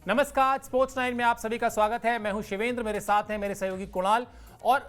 नमस्कार, स्पोर्ट्स 9 में आप सभी का स्वागत है। मैं हूं शिवेंद्र, मेरे साथ हैं मेरे सहयोगी कुणाल। और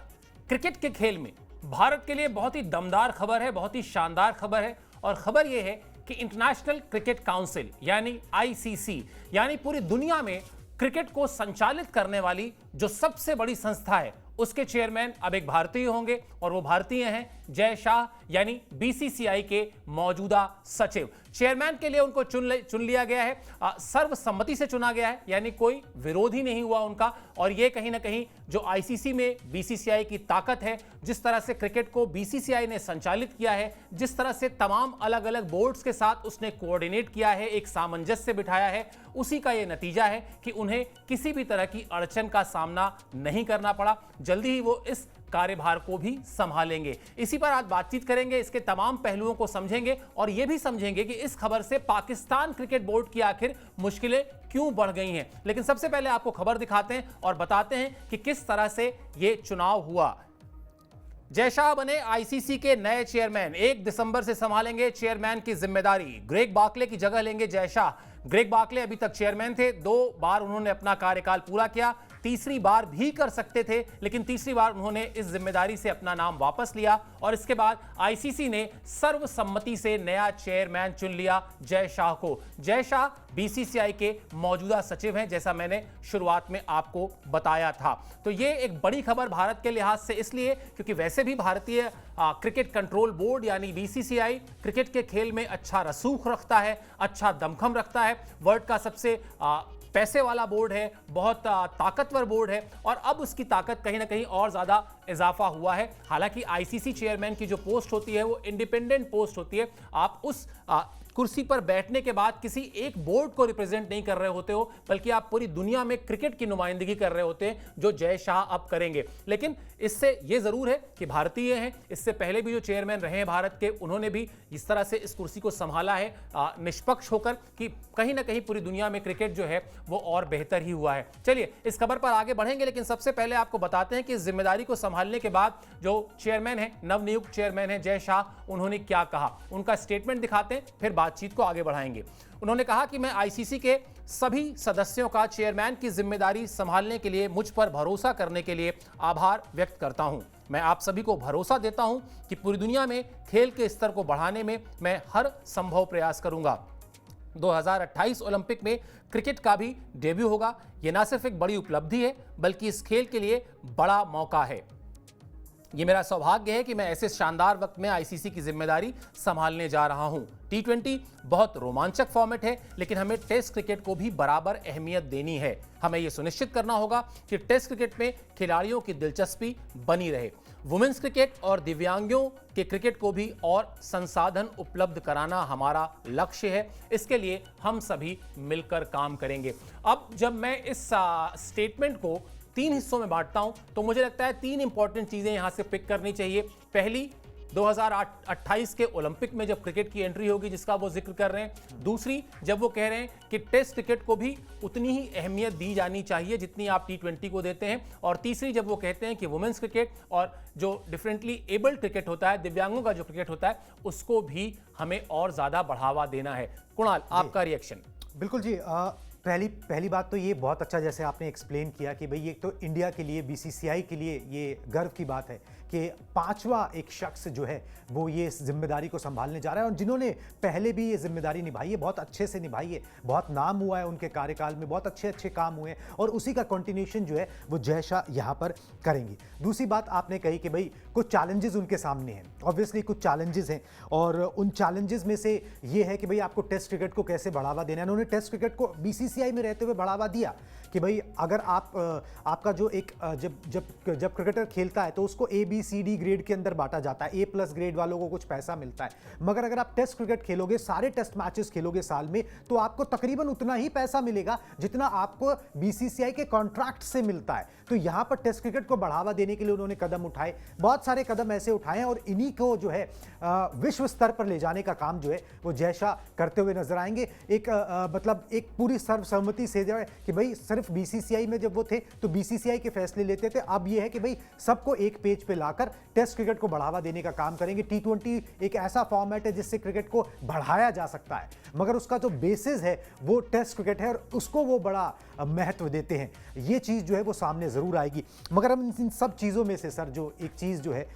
क्रिकेट के खेल में भारत के लिए बहुत ही दमदार खबर है, बहुत ही शानदार खबर है। और खबर यह है कि इंटरनेशनल क्रिकेट काउंसिल यानी आईसीसी, यानी पूरी दुनिया में क्रिकेट को संचालित करने वाली जो सबसे बड़ी संस्था है, उसके चेयरमैन अब एक भारतीय होंगे। और वो भारतीय हैं जय शाह, यानी बीसीसीआई के मौजूदा सचिव। चेयरमैन के लिए उनको चुन लिया गया है, सर्वसम्मति से चुना गया है, यानी कोई विरोध ही नहीं हुआ उनका। और ये कहीं ना कहीं जो आईसीसी में बीसीसीआई की ताकत है, जिस तरह से क्रिकेट को बीसीसीआई ने संचालित किया है, जिस तरह से तमाम अलग अलग बोर्ड्स के साथ उसने कोऑर्डिनेट किया है, एक सामंजस्य बिठाया है, उसी का ये नतीजा है कि उन्हें किसी भी तरह की अड़चन का सामना नहीं करना पड़ा। जल्दी ही वो इस कार्यभार को भी संभालेंगे। इसी पर आज बातचीत करेंगे, इसके तमाम पहलुओं को समझेंगे और यह भी समझेंगे कि इस खबर से पाकिस्तान क्रिकेट बोर्ड की आखिर मुश्किलें क्यों बढ़ गई हैं। लेकिन सबसे पहले आपको खबर दिखाते हैं और बताते हैं कि किस तरह से यह चुनाव हुआ। जय शाह बने आईसीसी के नए चेयरमैन, 1 दिसंबर से संभालेंगे चेयरमैन की जिम्मेदारी। ग्रेग बार्कले की जगह लेंगे जय शाह। ग्रेग बार्कले अभी तक चेयरमैन थे, 2 बार उन्होंने अपना कार्यकाल पूरा किया, तीसरी बार भी कर सकते थे, लेकिन तीसरी बार उन्होंने इस जिम्मेदारी से अपना नाम वापस लिया। और इसके बाद आईसीसी ने सर्वसम्मति से नया चेयरमैन चुन लिया जय शाह को। जय शाह बीसीसीआई के मौजूदा सचिव हैं, जैसा मैंने शुरुआत में आपको बताया था। तो ये एक बड़ी खबर भारत के लिहाज से इसलिए क्योंकि वैसे भी भारतीय क्रिकेट कंट्रोल बोर्ड यानी बीसीसीआई क्रिकेट के खेल में अच्छा रसूख रखता है, अच्छा दमखम रखता है, वर्ल्ड का सबसे पैसे वाला बोर्ड है, बहुत ताकतवर बोर्ड है। और अब उसकी ताकत कहीं ना कहीं और ज्यादा इजाफा हुआ है। हालांकि आईसीसी चेयरमैन की जो पोस्ट होती है वो इंडिपेंडेंट पोस्ट होती है। आप उस कुर्सी पर बैठने के बाद किसी एक बोर्ड को रिप्रेजेंट नहीं कर रहे होते हो, बल्कि आप पूरी दुनिया में क्रिकेट की नुमाइंदगी कर रहे होते हैं, जो जय शाह अब करेंगे। लेकिन इससे यह जरूर है कि भारतीय हैं, इससे पहले भी जो चेयरमैन रहे हैं भारत के, उन्होंने भी इस तरह से इस कुर्सी को संभाला है निष्पक्ष होकर कि कहीं ना कहीं पूरी दुनिया में क्रिकेट जो है वो और बेहतर ही हुआ है। चलिए इस खबर पर आगे बढ़ेंगे, लेकिन सबसे पहले आपको बताते हैं कि इस जिम्मेदारी को संभालने के बाद जो चेयरमैन है, नवनियुक्त चेयरमैन है जय शाह, उन्होंने क्या कहा, उनका स्टेटमेंट दिखाते हैं, फिर बातचीत को आगे बढ़ाएंगे। उन्होंने कहा कि मैं आईसीसी के सभी सदस्यों का चेयरमैन की जिम्मेदारी संभालने के लिए मुझ पर भरोसा करने के लिए आभार व्यक्त करता हूं। मैं आप सभी को भरोसा देता हूं कि पूरी दुनिया में खेल के स्तर को बढ़ाने में मैं हर संभव प्रयास करूंगा। 2028 ओलंपिक में क्रिकेट का भी डेब्यू होगा। यह न सिर्फ एक बड़ी उपलब्धि है, बल्कि इस खेल के लिए बड़ा मौका है। ये मेरा सौभाग्य है कि मैं ऐसे शानदार वक्त में आईसीसी की जिम्मेदारी संभालने जा रहा हूं। टी20 बहुत रोमांचक फॉर्मेट है, लेकिन हमें टेस्ट क्रिकेट को भी बराबर अहमियत देनी है। हमें यह सुनिश्चित करना होगा कि टेस्ट क्रिकेट में खिलाड़ियों की दिलचस्पी बनी रहे। वुमेन्स क्रिकेट और दिव्यांगों के क्रिकेट को भी और संसाधन उपलब्ध कराना हमारा लक्ष्य है। इसके लिए हम सभी मिलकर काम करेंगे। अब जब मैं इस स्टेटमेंट को 3 हिस्सों में बांटता हूं, तो मुझे लगता है 3 इंपॉर्टेंट चीजें यहां से पिक करनी चाहिए। पहली, 2028 के ओलंपिक में जब क्रिकेट की एंट्री होगी, जिसका वो जिक्र कर रहे हैं। दूसरी, जब वो कह रहे हैं कि टेस्ट क्रिकेट को भी उतनी ही अहमियत दी जानी चाहिए जितनी आप टी20 को देते हैं। और तीसरी, जब वो कहते हैं कि वुमेन्स क्रिकेट और जो डिफरेंटली एबल्ड क्रिकेट होता है, दिव्यांगों का जो क्रिकेट होता है, उसको भी हमें और ज्यादा बढ़ावा देना है। कुणाल, आपका रिएक्शन? बिल्कुल जी। पहली बात तो ये बहुत अच्छा जैसे आपने एक्सप्लेन किया कि भाई ये तो इंडिया के लिए, बीसीसीआई के लिए ये गर्व की बात है कि 5वां एक शख्स जो है वो ये जिम्मेदारी को संभालने जा रहा है। और जिन्होंने पहले भी ये जिम्मेदारी निभाई है, बहुत अच्छे से निभाई है, बहुत नाम हुआ है उनके कार्यकाल में, बहुत अच्छे अच्छे काम हुए हैं, और उसी का कंटिन्यूएशन जो है वो जय शाह यहाँ पर करेंगे। दूसरी बात आपने कही कि भाई कुछ चैलेंजेस उनके सामने हैं, ऑब्वियसली कुछ चैलेंजेस हैं, और उन चैलेंजेस में से ये है कि भाई आपको टेस्ट क्रिकेट को कैसे बढ़ावा देना है। उन्होंने टेस्ट क्रिकेट को बीसीसीआई में रहते हुए बढ़ावा दिया कि भाई अगर आपका जो एक जब क्रिकेटर खेलता है तो उसको ABCD ग्रेड के अंदर बांटा जाता है। A+ ग्रेड वालों को कुछ पैसा मिलता है, मगर अगर आप टेस्ट क्रिकेट खेलोगे, सारे टेस्ट मैचेस खेलोगे साल में, तो आपको तकरीबन उतना ही पैसा मिलेगा जितना आपको बीसीसीआई के कॉन्ट्रैक्ट से मिलता है। तो यहां पर टेस्ट क्रिकेट को बढ़ावा देने के लिए उन्होंने कदम उठाए, बहुत सारे कदम ऐसे उठाए हैं, और इन्हीं को जो है विश्व स्तर पर ले जाने का काम जो है वो जय शाह करते हुए नजर आएंगे। मतलब एक पूरी सर्वसम्मति से जाए कि भाई सिर्फ बीसीसीआई में जब वो थे तो बीसीसीआई के फैसले लेते थे। अब ये है कि भाई सबको एक पेज पे लाकर टेस्ट क्रिकेट को बढ़ावा देने का काम करेंगे। टी20 एक ऐसा फॉर्मेट है जिससे क्रिकेट को बढ़ाया जा सकता है, मगर उसका जो बेसिस है वो टेस्ट क्रिकेट है और उसको वो बड़ा महत्व देते हैं। ये चीज़ जो है वो सामने ज़रूर आएगी। मगर हम इन सब चीज़ों में से सर जो एक चीज़ जो है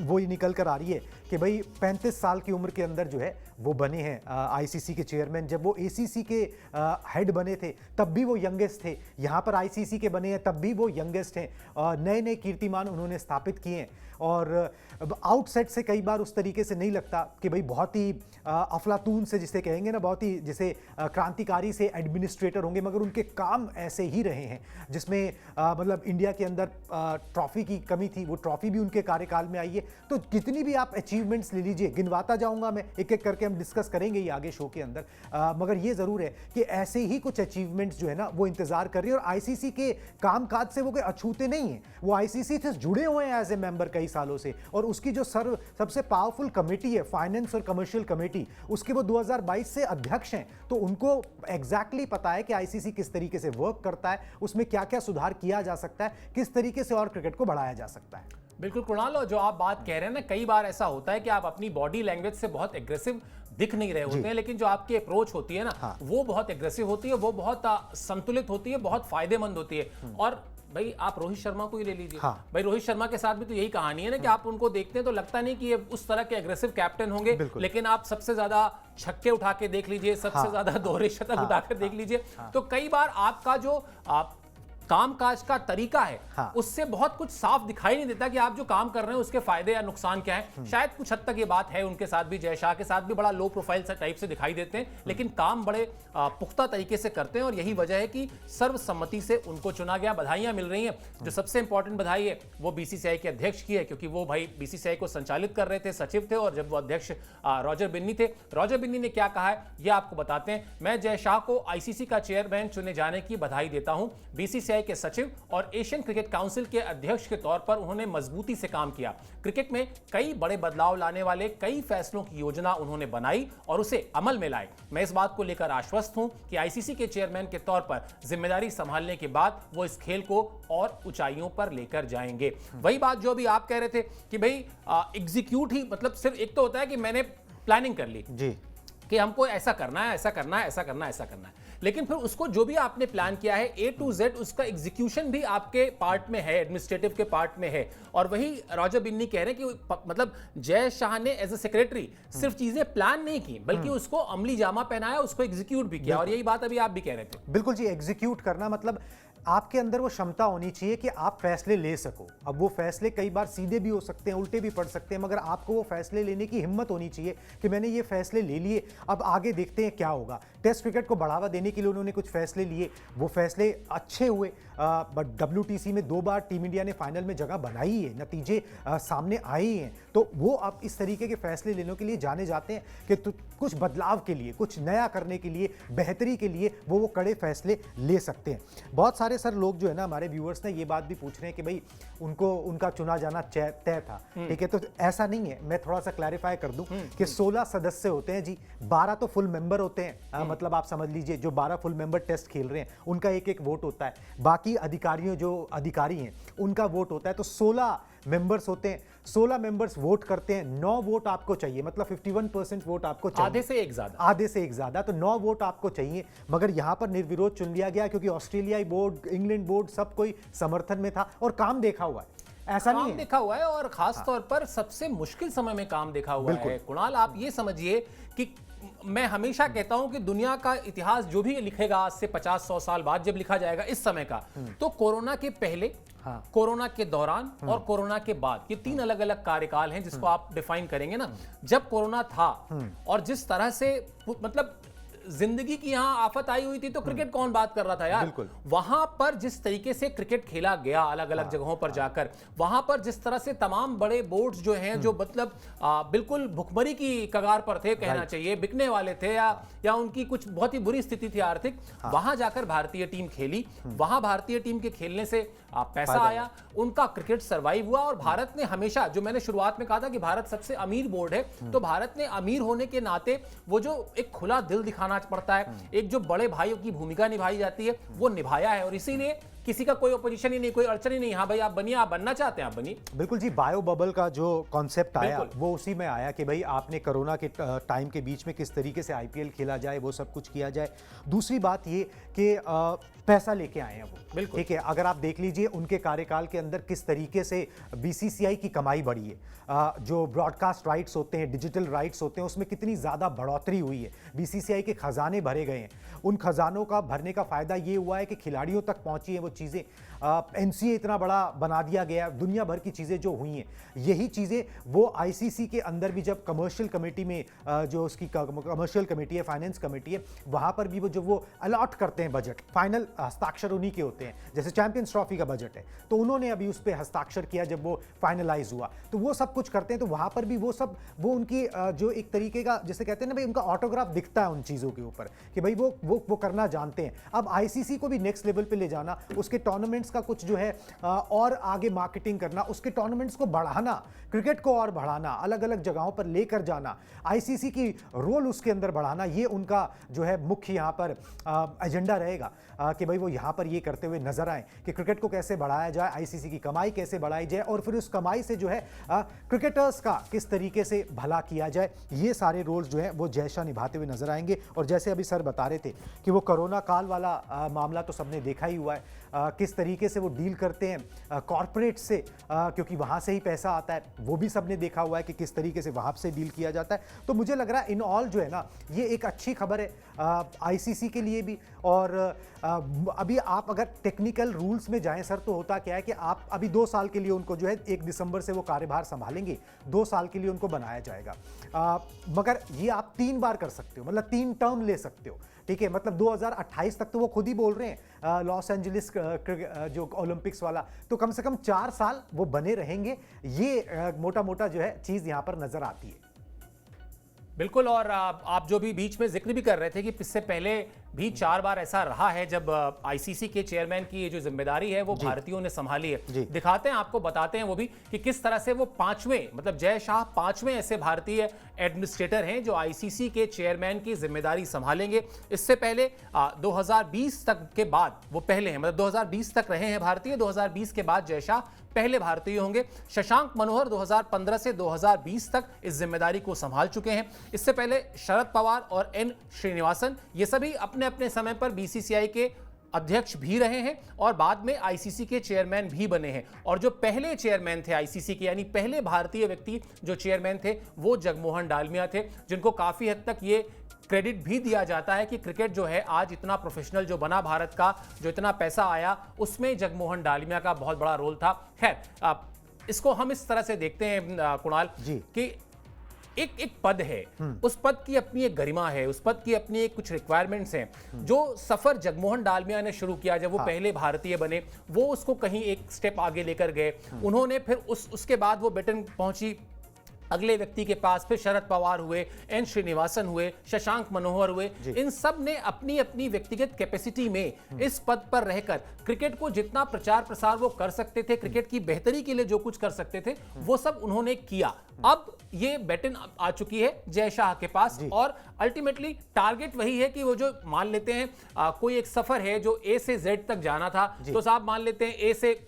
वो ये निकल कर आ रही है कि भाई 35 साल की उम्र के अंदर जो है वो बने हैं आईसीसी के चेयरमैन। जब वो एसीसी के हेड बने थे तब भी वो यंगेस्ट थे, यहाँ पर आईसीसी के बने हैं तब भी वो यंगेस्ट हैं। नए नए कीर्तिमान उन्होंने स्थापित किए हैं और आउटसेट से कई बार उस तरीके से नहीं लगता कि भाई बहुत ही अफलातून से जिसे कहेंगे ना, बहुत ही जैसे क्रांतिकारी से एडमिनिस्ट्रेटर होंगे, मगर उनके काम ऐसे ही रहे हैं जिसमें मतलब इंडिया के अंदर ट्रॉफी की कमी थी, वो ट्रॉफी भी उनके कार्यकाल में आई है। तो कितनी भी आप अचीवमेंट्स ले लीजिए, गिनवाता जाऊंगा मैं, एक एक करके हम डिस्कस करेंगे ये आगे शो के अंदर, मगर ये ज़रूर है कि ऐसे ही कुछ अचीवमेंट्स जो है ना वो इंतजार कर रही है। और आईसीसी के कामकाज से वो कोई अछूते नहीं हैं, वो आईसीसी से जुड़े हुए हैं एज ए मेंबर कई सालों से। और उसकी जो सबसे पावरफुल कमेटी है फाइनेंस और कमर्शियल कमेटी, उसके वो 2022 से अध्यक्ष हैं। तो उनको एग्जैक्टली पता है कि आईसीसी किस तरीके से वर्क करता है, उसमें क्या क्या सुधार किया जा सकता है, किस तरीके से और क्रिकेट को बढ़ाया जा सकता है। बिल्कुल कुणाल, और जो आप बात कह रहे हैं ना, कई बार ऐसा होता है कि आप अपनी बॉडी लैंग्वेज से बहुत एग्रेसिव दिख नहीं रहे होते हैं, लेकिन जो आपकी अप्रोच होती है ना वो बहुत एग्रेसिव होती है, वो बहुत संतुलित होती है, बहुत फायदेमंद होती है। और भाई आप रोहित शर्मा को ही ले लीजिए। भाई रोहित शर्मा के साथ भी तो यही कहानी है ना कि आप उनको देखते हैं तो लगता नहीं कि ये उस तरह के एग्रेसिव कैप्टन होंगे, लेकिन आप सबसे ज्यादा छक्के उठा के देख लीजिए, सबसे ज्यादा दोहरे शतक उठाकर देख लीजिए, तो कई बार आपका जो कामकाज का तरीका है उससे बहुत कुछ साफ दिखाई नहीं देता कि आप जो काम कर रहे हैं उसके फायदे या नुकसान क्या है। शायद कुछ हद तक ये बात है उनके साथ भी, जय शाह के साथ भी बड़ा लो प्रोफाइल टाइप से दिखाई देते हैं, लेकिन काम बड़े पुख्ता तरीके से करते हैं। और यही वजह है कि सर्वसम्मति से उनको चुना गया। बधाइयां मिल रही हैं। जो सबसे इंपॉर्टेंट बधाई है वो बीसीसीआई के अध्यक्ष की है, क्योंकि वो भाई बीसीसीआई को संचालित कर रहे थे, सचिव थे, और जब वो अध्यक्ष रॉजर बिन्नी थे, रॉजर बिन्नी ने क्या कहा है ये आपको बताते हैं। मैं जय शाह को आईसीसी का चेयरमैन चुने जाने की बधाई देता हूं। बीसीसीआई के सचिव और एशियन क्रिकेट काउंसिल के अध्यक्ष के तौर पर उन्होंने मजबूती से काम किया। क्रिकेट में कई बड़े बदलाव लाने वाले कई फैसलों की योजना उन्होंने बनाई और उसे अमल में लाए। मैं इस बात को लेकर आश्वस्त हूं कि आईसीसी के चेयरमैन के तौर पर जिम्मेदारी संभालने के बाद वो इस खेल को और ऊंचाइयों पर लेकर जाएंगे। वही बात जो अभी आप कह रहे थे कि भाई एग्जीक्यूट ही, मतलब सिर्फ एक तो होता है कि मैंने प्लानिंग कर ली जी कि हमको ऐसा करना है, ऐसा करना है, ऐसा करना है, ऐसा करना है, लेकिन फिर उसको जो भी आपने प्लान किया है A to Z उसका एग्जीक्यूशन भी आपके पार्ट में है, एडमिनिस्ट्रेटिव के पार्ट में है। और वही रॉजर बिन्नी कह रहे हैं कि मतलब जय शाह ने एज ए सेक्रेटरी सिर्फ चीजें प्लान नहीं की, बल्कि उसको अमली जामा पहनाया, उसको एग्जीक्यूट भी किया। और यही बात अभी आप भी कह रहे थे। बिल्कुल जी, एग्जीक्यूट करना मतलब आपके अंदर वो क्षमता होनी चाहिए कि आप फैसले ले सको। अब वो फैसले कई बार सीधे भी हो सकते हैं, उल्टे भी पड़ सकते हैं, मगर आपको वो फैसले लेने की हिम्मत होनी चाहिए कि मैंने ये फैसले ले लिए, अब आगे देखते हैं क्या होगा। टेस्ट क्रिकेट को बढ़ावा देने के लिए उन्होंने कुछ फैसले लिए, वो फैसले अच्छे हुए। बट WTC में 2 बार टीम इंडिया ने फाइनल में जगह बनाई है, नतीजे सामने आए ही हैं। तो वो अब इस तरीके के फैसले लेने के लिए जाने जाते हैं कि कुछ बदलाव के लिए, कुछ नया करने के लिए, बेहतरी के लिए वो कड़े फैसले ले सकते हैं। बहुत सारे सर लोग जो है ना, हमारे व्यूअर्स ने ये बात भी पूछ रहे हैं कि भाई उनका चुना जाना तय था, ठीक है। तो ऐसा नहीं है, मैं थोड़ा सा क्लैरिफाई कर दूं कि 16 सदस्य होते हैं जी, 12 तो फुल मेंबर होते हैं। मतलब आप समझ लीजिए जो 12 फुल मेंबर टेस्ट खेल रहे हैं उनका एक एक वोट होता है, बाकी अधिकारियों जो अधिकारी हैं उनका वोट होता है। तो 16 मेंबर्स होते हैं, 16 मेंबर्स वोट करते हैं, 9 वोट आपको चाहिए, मतलब 51% वोट आपको चाहिए, आधे से एक ज्यादा, तो 9 वोट आपको चाहिए। मगर यहां पर निर्विरोध चुन लिया गया क्योंकि ऑस्ट्रेलियाई बोर्ड, इंग्लैंड बोर्ड सब कोई समर्थन में था और काम देखा हुआ है। ऐसा नहीं है, देखा हुआ है, और खास तौर पर सबसे मुश्किल समय में काम देखा हुआ है। कुणाल, आप ये समझिए कि मैं हमेशा कहता हूं कि दुनिया का इतिहास जो भी लिखेगा आज से 50-100 साल बाद जब लिखा जाएगा इस समय का, तो कोरोना के पहले, कोरोना के दौरान और कोरोना के बाद, ये 3 अलग अलग कार्यकाल हैं जिसको आप डिफाइन करेंगे ना। जब कोरोना था और जिस तरह से मतलब जिंदगी की यहां आफत आई हुई थी, तो क्रिकेट कौन बात कर रहा था यार। वहां पर जिस तरीके से क्रिकेट खेला गया अलग अलग जगहों पर जाकर, वहां पर जिस तरह से तमाम बड़े बोर्ड्स जो हैं, जो मतलब बिल्कुल भुखमरी की कगार पर थे, कहना चाहिए, बिकने वाले थे, या उनकी कुछ बहुत ही बुरी स्थिति थी आर्थिक, वहां जाकर भारतीय टीम खेली, वहां भारतीय टीम के खेलने से पैसा आया, उनका क्रिकेट सर्वाइव हुआ। और भारत ने हमेशा, जो मैंने शुरुआत में कहा था कि भारत सबसे अमीर बोर्ड है, तो भारत ने अमीर होने के नाते वो जो एक खुला दिल दिखाना बनाना पड़ता है, एक जो बड़े भाइयों की भूमिका निभाई जाती है वो निभाया है, और इसीलिए किसी का कोई ओपोजिशन ही नहीं, कोई अड़चन ही नहीं। हाँ भाई आप बनिए, आप बनना चाहते हैं आप बनिए। बिल्कुल जी, बायो बबल का जो कॉन्सेप्ट आया बिल्कुल। वो उसी में आया कि भाई आपने कोरोना के टाइम के बीच में किस तरीके से आईपीएल खेला जाए, वो सब कुछ किया जाए। दूसरी बात ये कि पैसा लेके आए हैं वो, बिल्कुल। ठीक है। अगर आप देख लीजिए उनके कार्यकाल के अंदर किस तरीके से बीसीसीआई की कमाई बढ़ी है, जो ब्रॉडकास्ट राइट्स होते हैं, डिजिटल राइट्स होते हैं, उसमें कितनी ज़्यादा बढ़ोतरी हुई है, बीसीसीआई के खजाने भरे गए हैं। उन खजानों का भरने का फ़ायदा ये हुआ है कि खिलाड़ियों तक पहुंची है वो चीज़ें, एनसीए इतना बड़ा बना दिया गया, दुनिया भर की चीज़ें जो हुई हैं, यही चीज़ें वो आईसीसी के अंदर भी जब कमर्शियल कमेटी में जो उसकी कमर्शियल कमेटी है, फाइनेंस कमेटी है, वहाँ पर भी वो जब वो अलॉट करते हैं बजट, फाइनल हस्ताक्षर उन्हीं के होते हैं। जैसे चैंपियंस ट्रॉफी का बजट है तो उन्होंने अभी उस पर हस्ताक्षर किया जब वो फाइनलाइज हुआ, तो वो सब कुछ करते हैं। तो वहाँ पर भी वो सब वो उनकी जो एक तरीके का जैसे कहते हैं ना भाई, उनका ऑटोग्राफ दिखता है उन चीज़ों के ऊपर कि भाई वो करना जानते हैं। अब आईसीसी को भी नेक्स्ट लेवल पे ले जाना, उसके टूर्नामेंट्स का कुछ जो है और आगे मार्केटिंग करना, उसके टूर्नामेंट्स को बढ़ाना, क्रिकेट को और बढ़ाना, अलग अलग जगहों पर लेकर जाना, आईसीसी की रोल उसके अंदर बढ़ाना, ये उनका जो है मुख्य यहाँ पर एजेंडा रहेगा कि भाई वो यहाँ पर ये करते हुए नजर आए कि क्रिकेट को कैसे बढ़ाया जाए, आईसीसी की कमाई कैसे बढ़ाई जाए, और फिर उस कमाई से जो है क्रिकेटर्स का किस तरीके से भला किया जाए। ये सारे रोल्स जो है वो जय शाह निभाते हुए नजर आएंगे। और जैसे अभी सर बता रहे थे कि वो कोरोना काल वाला मामला तो सबने देखा ही हुआ है, किस तरीके से वो डील करते हैं कॉरपोरेट से, क्योंकि वहाँ से ही पैसा आता है, वो भी सबने देखा हुआ है कि किस तरीके से वहाँ से डील किया जाता है। तो मुझे लग रहा है इन ऑल जो है ना, ये एक अच्छी खबर है आईसीसी के लिए भी। और अभी आप अगर टेक्निकल रूल्स में जाएं सर, तो होता क्या है कि आप अभी 2 साल के लिए उनको जो है 1 दिसंबर से वो कार्यभार संभालेंगे, 2 साल के लिए उनको बनाया जाएगा। मगर ये आप 3 बार कर सकते हो, मतलब 3 टर्म ले सकते हो, ठीक है। मतलब 2028 तक तो वो खुद ही बोल रहे हैं लॉस एंजलिस जो ओलंपिक्स वाला, तो कम से कम 4 साल वो बने रहेंगे। ये मोटा मोटा जो है चीज़ यहाँ पर नजर आती है। बिल्कुल। और आप जो भी बीच में जिक्र भी कर रहे थे कि इससे पहले भी 4 बार ऐसा रहा है जब आईसीसी के चेयरमैन की ये जो जिम्मेदारी है वो भारतीयों ने संभाली है। दिखाते हैं आपको, बताते हैं वो भी कि किस तरह से वो 5वें, मतलब जय शाह 5वें ऐसे भारतीय एडमिनिस्ट्रेटर हैं जो आईसीसी के चेयरमैन की जिम्मेदारी संभालेंगे। इससे पहले 2020 तक के बाद वो पहले हैं, मतलब 2020 तक रहे हैं भारतीय, 2020 के बाद जय शाह पहले भारतीय होंगे। शशांक मनोहर 2015 से 2020 तक इस जिम्मेदारी को संभाल चुके हैं। इससे पहले शरद पवार और एन श्रीनिवासन, ये सभी अपने अपने समय पर बीसीसीआई के अध्यक्ष भी रहे हैं और बाद में आईसीसी के चेयरमैन भी बने हैं। और जो पहले चेयरमैन थे आईसीसी के, यानी पहले भारतीय व्यक्ति जो चेयरमैन थे, वो जगमोहन डालमिया थे, जिनको काफी हद तक ये क्रेडिट भी दिया जाता है कि क्रिकेट जो है आज इतना प्रोफेशनल जो बना, भारत का जो इतना पैसा आया, उसमें जगमोहन डालमिया का बहुत बड़ा रोल था। खैर, इसको हम इस तरह से देखते हैं कुणाल कि एक पद है, उस पद की अपनी एक गरिमा है, उस पद की अपनी एक कुछ रिक्वायरमेंट्स हैं। जो सफर जगमोहन डालमिया ने शुरू किया जब वो पहले भारतीय बने, वो उसको कहीं एक स्टेप आगे लेकर गए। उन्होंने फिर उसके बाद वो बैटन पहुंची अगले व्यक्ति के पास, फिर शरद पवार हुए, एन श्रीनिवासन हुए, शशांक मनोहर हुए। इन सब ने अपनी अपनी व्यक्तिगत कैपेसिटी में इस पद पर रहकर क्रिकेट को जितना प्रचार प्रसार वो कर सकते थे, क्रिकेट की बेहतरी के लिए जो कुछ कर सकते थे, वो सब उन्होंने किया। अब ये बैटन आ चुकी है जय शाह के पास और अल्टीमेटली टारगेट वही है कि वो जो मान लेते हैं कोई एक सफर है जो ए से जेड तक जाना था, तो साहब मान लेते हैं ए से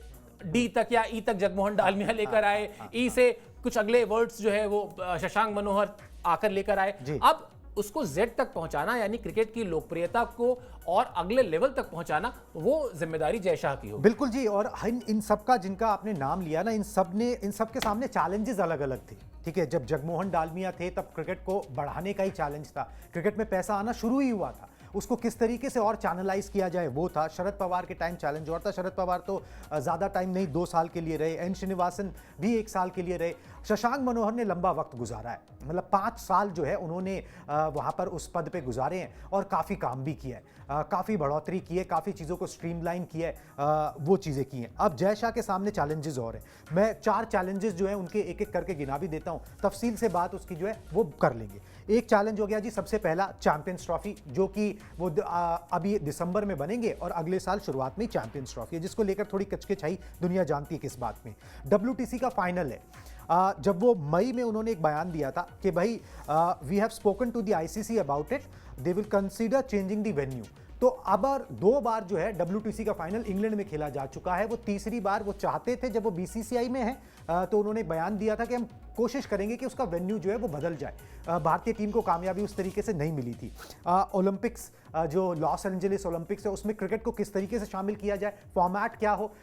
डी तक या ई तक जगमोहन डालमिया लेकर आए, ई से कुछ अगले वर्ड्स जो है वो शशांक मनोहर आकर लेकर आए। अब उसको जेड तक पहुंचाना, यानी क्रिकेट की लोकप्रियता को और अगले लेवल तक पहुंचाना, वो जिम्मेदारी जय शाह की होगी। बिल्कुल जी। और इन सब का जिनका आपने नाम लिया ना, इन सब के सामने चैलेंजेस अलग अलग थे, ठीक है। जब जगमोहन डालमिया थे तब क्रिकेट को बढ़ाने का ही चैलेंज था, क्रिकेट में पैसा आना शुरू ही हुआ था, उसको किस तरीके से और चैनलाइज किया जाए वो था। शरद पवार के टाइम चैलेंज और था, शरद पवार तो ज़्यादा टाइम नहीं, 2 साल के लिए रहे, एन श्रीनिवासन भी 1 साल के लिए रहे, शशांक मनोहर ने लंबा वक्त गुजारा है, मतलब 5 साल जो है उन्होंने वहाँ पर उस पद पे गुजारे हैं और काफ़ी काम भी किया है, काफ़ी बढ़ोतरी की है, काफ़ी चीज़ों को स्ट्रीमलाइन किया है, वो चीज़ें की हैं। अब जय शाह के सामने चैलेंजेस और हैं, मैं 4 चैलेंजेस जो हैं उनके एक एक करके गिना भी देता हूँ, तफसील से बात उसकी जो है वो कर लेंगे। एक चैलेंज हो गया जी, सबसे पहला चैंपियंस ट्रॉफी, जो कि वो अभी दिसंबर में बनेंगे और अगले साल शुरुआत में चैंपियंस ट्रॉफी है, जिसको लेकर थोड़ी कचकच आई, दुनिया जानती है किस बात में। WTC का फाइनल है, जब वो मई में उन्होंने एक बयान दिया था कि भाई we have spoken to the ICC about it, they will consider changing the venue. तो अब 2 बार जो है WTC का फाइनल इंग्लैंड में खेला जा चुका है, वो तीसरी बार वो चाहते थे जब वो BCCI में है, तो उन्होंने बयान दिया था कि हम कोशिश करेंगे कि उसका वेन्यू जो है वो बदल जाए। भारतीय टीम को कामयाबी उस तरीके से नहीं मिली थी। ओलंपिक्स जो लॉस एंजलिस ओलंपिक्स है उसमें क्रिकेट को किस तरीके से शामिल किया जाए, फॉर्मेट क्या हो,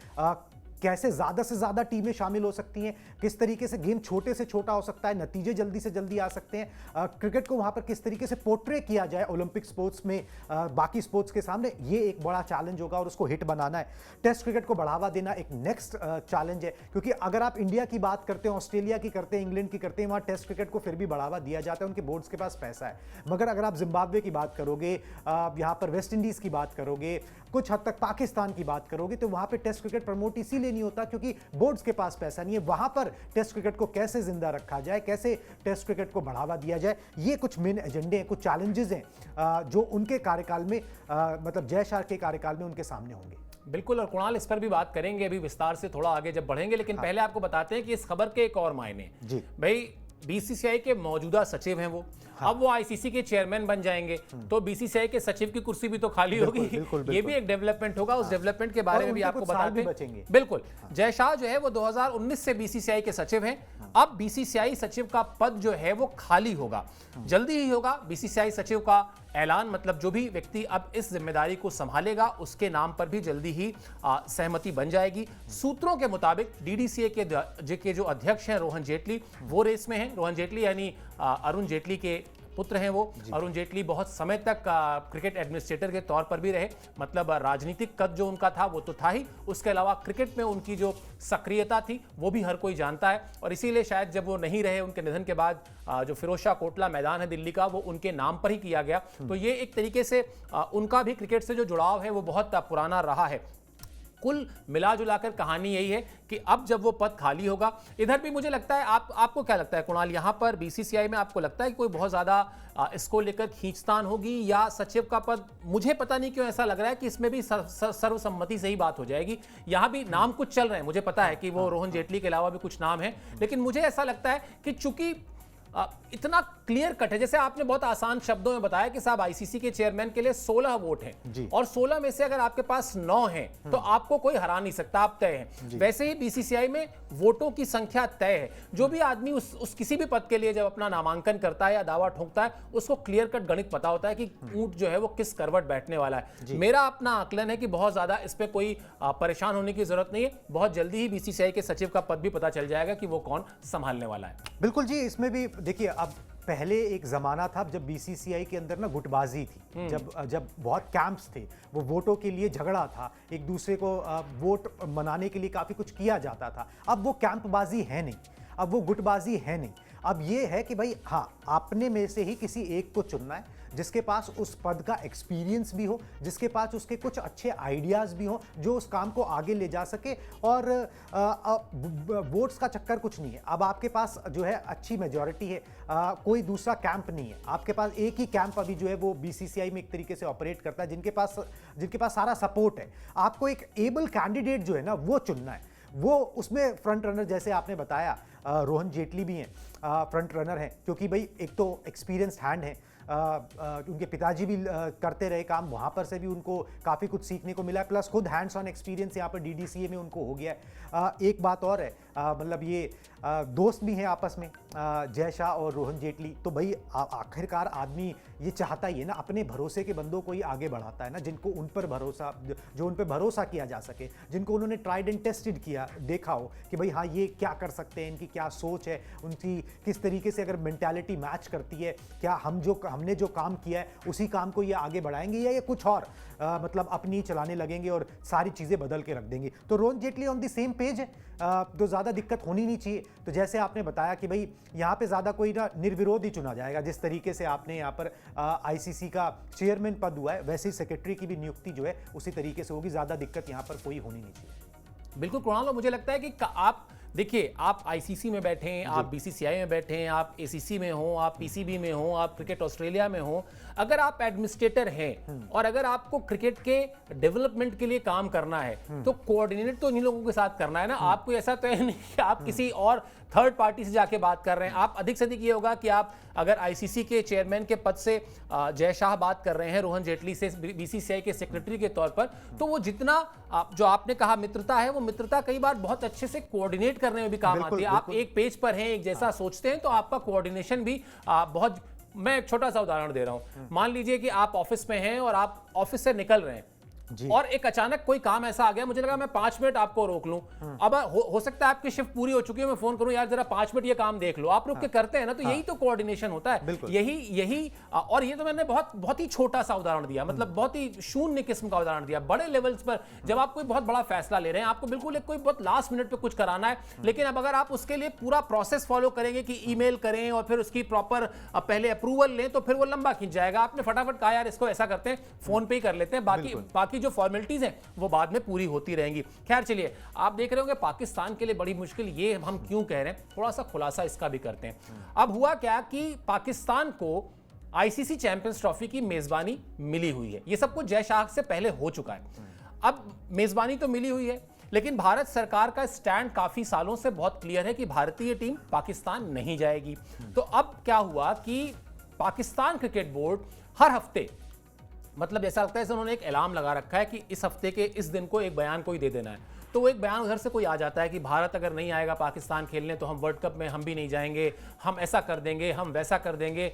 कैसे ज़्यादा से ज़्यादा टीमें शामिल हो सकती हैं, किस तरीके से गेम छोटे से छोटा हो सकता है, नतीजे जल्दी से जल्दी आ सकते हैं, क्रिकेट को वहाँ पर किस तरीके से पोर्ट्रे किया जाए ओलंपिक स्पोर्ट्स में बाकी स्पोर्ट्स के सामने, ये एक बड़ा चैलेंज होगा और उसको हिट बनाना है। टेस्ट क्रिकेट को बढ़ावा देना एक नेक्स्ट चैलेंज है, क्योंकि अगर आप इंडिया की बात करते हैं, ऑस्ट्रेलिया की करते हैं, इंग्लैंड की करते हैं, वहाँ टेस्ट क्रिकेट को फिर भी बढ़ावा दिया जाता है, उनके बोर्ड्स के पास पैसा है। मगर अगर आप जिम्बाब्वे की बात करोगे, यहाँ पर वेस्ट इंडीज़ की बात करोगे, कुछ हद तक पाकिस्तान की बात करोगे, तो वहाँ पे टेस्ट क्रिकेट प्रमोट इसीलिए नहीं होता क्योंकि बोर्ड्स के पास पैसा नहीं है। वहाँ पर टेस्ट क्रिकेट को कैसे जिंदा रखा जाए, कैसे टेस्ट क्रिकेट को बढ़ावा दिया जाए, ये कुछ मेन एजेंडे हैं, कुछ चैलेंजेस हैं जो उनके कार्यकाल में मतलब जय शाह के कार्यकाल में उनके सामने होंगे। बिल्कुल, और कुणाल इस पर भी बात करेंगे अभी विस्तार से थोड़ा आगे जब बढ़ेंगे, लेकिन पहले आपको बताते हैं कि इस खबर के एक और मायने जी भाई। BCCI के मौजूदा सचिव हैं वो, अब वो ICC के चेयरमैन बन जाएंगे, तो BCCI के सचिव की कुर्सी भी तो खाली होगी। ये भी एक डेवलपमेंट होगा, उस डेवलपमेंट के बारे में भी आपको बताते हैं। बिल्कुल, जय शाह जो है वो 2019 से BCCI के सचिव हैं। अब BCCI सचिव का पद जो है वो खाली होगा, जल्दी ही होगा। BCCI सचिव का ऐलान, मतलब जो भी व्यक्ति अब इस जिम्मेदारी को संभालेगा उसके नाम पर भी जल्दी ही सहमति बन जाएगी। सूत्रों के मुताबिक DDCA के जो अध्यक्ष हैं रोहन जेटली, वो रेस में हैं। रोहन जेटली यानी अरुण जेटली के पुत्र हैं वो। अरुण जेटली बहुत समय तक क्रिकेट एडमिनिस्ट्रेटर के तौर पर भी रहे, मतलब राजनीतिक कद जो उनका था वो तो था ही, उसके अलावा क्रिकेट में उनकी जो सक्रियता थी वो भी हर कोई जानता है। और इसीलिए शायद जब वो नहीं रहे, उनके निधन के बाद जो फिरोज शाह कोटला मैदान है दिल्ली का, वो उनके नाम पर ही किया गया। तो ये एक तरीके से उनका भी क्रिकेट से जो जुड़ाव है वो बहुत पुराना रहा है। कुल मिला जुलाकर कहानी यही है कि अब जब वो पद खाली होगा, इधर भी मुझे लगता है, आपको क्या लगता है कुणाल, यहाँ पर BCCI में आपको लगता है कि कोई बहुत ज़्यादा इसको लेकर खींचतान होगी, या सचिव का पद, मुझे पता नहीं क्यों ऐसा लग रहा है कि इसमें भी सर्वसम्मति से ही बात हो जाएगी। यहाँ भी नाम कुछ चल रहे हैं, मुझे पता है कि वो रोहन जेटली के अलावा भी कुछ नाम है, लेकिन मुझे ऐसा लगता है कि चूंकि इतना क्लियर कट है, जैसे आपने बहुत आसान शब्दों में बताया कि साहब ICC के चेयरमैन के लिए 16 वोट हैं और 16 में से अगर आपके पास 9 हैं तो आपको कोई हरा नहीं सकता, आप तय हैं। वैसे ही BCCI में वोटों की संख्या तय है। जो भी आदमी उस किसी भी पद के लिए जब अपना नामांकन करता है या दावा ठोकता है, उसको क्लियर कट गणित पता होता है कि ऊंट जो है वो किस करवट बैठने वाला है। मेरा अपना आकलन है कि बहुत ज्यादा इस पर कोई परेशान होने की जरूरत नहीं है। बहुत जल्दी ही BCCI के सचिव का पद भी पता चल जाएगा कि वो कौन संभालने वाला है। बिल्कुल जी, इसमें भी देखिए, अब पहले एक जमाना था जब BCCI के अंदर ना गुटबाजी थी, जब बहुत कैंप्स थे, वो वोटों के लिए झगड़ा था, एक दूसरे को वोट मनाने के लिए काफी कुछ किया जाता था। अब वो कैंपबाजी है नहीं, अब वो गुटबाजी है नहीं। अब ये है कि भाई हाँ, आपने में से ही किसी एक को चुनना है जिसके पास उस पद का एक्सपीरियंस भी हो, जिसके पास उसके कुछ अच्छे आइडियाज़ भी हो, जो उस काम को आगे ले जा सके। और वोट्स का चक्कर कुछ नहीं है, अब आपके पास जो है अच्छी मेजॉरिटी है, कोई दूसरा कैंप नहीं है, आपके पास एक ही कैंप अभी जो है वो BCCI में एक तरीके से ऑपरेट करता है, जिनके पास सारा सपोर्ट है। आपको एक एबल कैंडिडेट जो है ना वो चुनना है, वो उसमें फ्रंट रनर, जैसे आपने बताया रोहन जेटली भी हैं, फ्रंट रनर हैं, क्योंकि भाई एक तो एक्सपीरियंस्ड हैंड है, उनके पिताजी भी करते रहे काम, वहाँ पर से भी उनको काफ़ी कुछ सीखने को मिला है, प्लस खुद हैंड्स ऑन एक्सपीरियंस यहाँ पर DDCA में उनको हो गया है। एक बात और है, मतलब ये दोस्त भी हैं आपस में, जय शाह और रोहन जेटली। तो भाई आखिरकार आदमी ये चाहता ही है ना, अपने भरोसे के बंदों को ही आगे बढ़ाता है ना, जिनको उन पर भरोसा, जो उन पर भरोसा किया जा सके, जिनको उन्होंने ट्राइड एंड टेस्टेड किया, देखा हो कि भाई हाँ ये क्या कर सकते हैं, इनकी क्या सोच है, उनकी किस तरीके से अगर मेंटालिटी मैच करती है, क्या हमने जो काम किया है उसी काम को ये आगे बढ़ाएंगे, या ये कुछ और मतलब अपनी चलाने लगेंगे और सारी चीज़ें बदल के रख देंगे। तो Rohan Jaitley on the same page है, तो ज़्यादा दिक्कत होनी नहीं चाहिए। तो जैसे आपने बताया कि भाई यहाँ पे ज़्यादा कोई ना निर्विरोध ही चुना जाएगा, जिस तरीके से आपने यहाँ पर ICC का चेयरमैन पद हुआ है, वैसे ही सेक्रेटरी की भी नियुक्ति जो है उसी तरीके से होगी। ज़्यादा दिक्कत यहाँ पर कोई होनी नहीं चाहिए। बिल्कुल कुणाल, मुझे लगता है कि आप देखिए, आप आईसीसी में बैठे हैं, आप बीसीसीआई में बैठे हैं, आप एसीसी में हो, आप पीसीबी में हो, आप क्रिकेट ऑस्ट्रेलिया में हो, अगर आप एडमिनिस्ट्रेटर हैं और अगर आपको क्रिकेट के डेवलपमेंट के लिए काम करना है तो कोऑर्डिनेट तो इन्हीं लोगों के साथ करना है ना। आपको ऐसा तो है नहीं कि आप किसी और थर्ड पार्टी से जाके बात कर रहे हैं। आप अधिक से अधिक ये होगा कि आप अगर आईसीसी के चेयरमैन के पद से जय शाह बात कर रहे हैं रोहन जेटली से बीसीसीआई के सेक्रेटरी के तौर पर, तो वो जितना जो आपने कहा मित्रता है, वो मित्रता कई बार बहुत अच्छे से कोऑर्डिनेट करने में भी काम आती है। आप एक पेज पर हैं, एक जैसा सोचते हैं, तो आपका कोऑर्डिनेशन भी बहुत। मैं एक छोटा सा उदाहरण दे रहा हूं। मान लीजिए कि आप ऑफिस में हैं और आप ऑफिस से निकल रहे हैं और एक अचानक कोई काम ऐसा आ गया, मुझे लगा मैं 5 मिनट आपको रोक लूं। अब हो सकता है आपकी शिफ्ट पूरी हो चुकी है, मैं फोन करूं यार जरा 5 मिनट ये काम देख लो, आप रुक के करते हैं ना। तो यही तो कोऑर्डिनेशन होता है, यही। और ये तो मैंने बहुत ही छोटा सा उदाहरण दिया, मतलब बहुत ही शून्य किस्म का उदाहरण दिया। बड़े लेवल्स पर जब आप कोई बहुत बड़ा फैसला ले रहे हैं, आपको बिल्कुल कोई बहुत लास्ट मिनट पे कुछ कराना है, लेकिन अब अगर आप उसके लिए पूरा प्रोसेस फॉलो करेंगे कि ईमेल करें और फिर उसकी प्रॉपर पहले अप्रूवल लें, तो फिर वो लंबा खींच जाएगा। आपने फटाफट कहा यार इसको ऐसा करते हैं, फोन पे ही कर लेते हैं, बाकी जो फॉर्मेलिटीज हैं वो बाद में पूरी होती रहेंगी। खैर चलिए, आप देख रहे होंगे पाकिस्तान के लिए बड़ी मुश्किल ये हम क्यों कह रहे हैं, थोड़ा सा खुलासा इसका भी करते हैं। अब हुआ क्या कि पाकिस्तान को आईसीसी चैंपियंस ट्रॉफी की मेजबानी मिली हुई है। ये सब कुछ जय शाह से पहले हो चुका है। अब मेजबानी तो मिली हुई है, लेकिन भारत सरकार का स्टैंड काफी सालों से बहुत क्लियर है कि भारतीय टीम पाकिस्तान नहीं जाएगी। तो अब क्या हुआ कि पाकिस्तान क्रिकेट बोर्ड हर हफ्ते, मतलब ऐसा लगता है जैसे उन्होंने एक अलार्म लगा रखा है कि इस हफ्ते के इस दिन को एक बयान कोई दे देना है। तो वो एक बयान उधर से कोई आ जाता है कि भारत अगर नहीं आएगा पाकिस्तान खेलने तो हम वर्ल्ड कप में हम भी नहीं जाएंगे, हम ऐसा कर देंगे, हम वैसा कर देंगे।